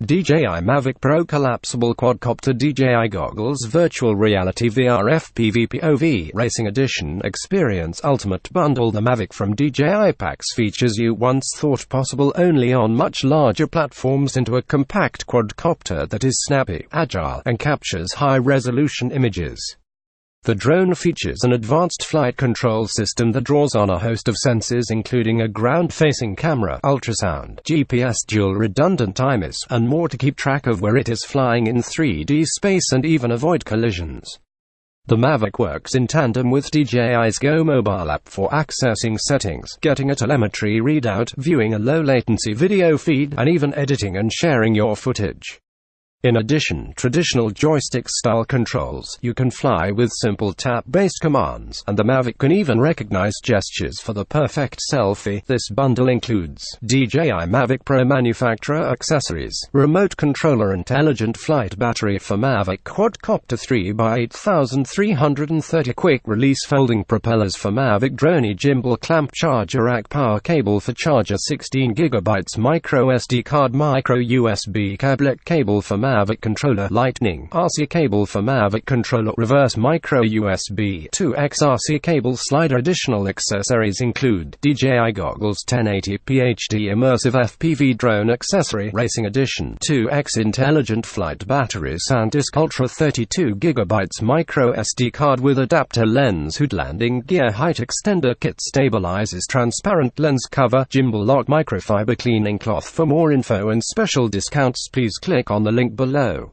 DJI Mavic Pro Collapsible Quadcopter, DJI Goggles Virtual Reality VR FPV POV Racing Edition Experience Ultimate Bundle. The Mavic from DJI packs features you once thought possible only on much larger platforms into a compact quadcopter that is snappy, agile, and captures high-resolution images. The drone features an advanced flight control system that draws on a host of sensors including a ground-facing camera, ultrasound, GPS, dual redundant IMUs, and more to keep track of where it is flying in 3D space and even avoid collisions. The Mavic works in tandem with DJI's Go mobile app for accessing settings, getting a telemetry readout, viewing a low-latency video feed, and even editing and sharing your footage. In addition, traditional joystick-style controls, you can fly with simple tap-based commands, and the Mavic can even recognize gestures for the perfect selfie. This bundle includes DJI Mavic ProManufacturer Accessories, Remote ControllerIntelligent Flight Battery for Mavic Quadcopter3 by 8330, Quick Release Folding Propellers for Mavic DroneGimbal, ClampChargerAC Power Cable for Charger, 16GB microSD card, micro-USB CableRC Cable for Mavic Controller, Lightning RC Cable for Mavic Controller, Reverse Micro-USB 2X Cable. SliderAdditional accessories include DJI Goggles 1080p HD Immersive FPV Drone Accessory, Racing Edition 2X Intelligent Flight Battery, SanDisk Ultra 32GB microSD card with adapter lens, HoodLanding gear, height extender kit, stabilizers, transparent lens cover, Gimbal LockMicrofiber Cleaning Cloth. For more info and special discounts, please click on the link below.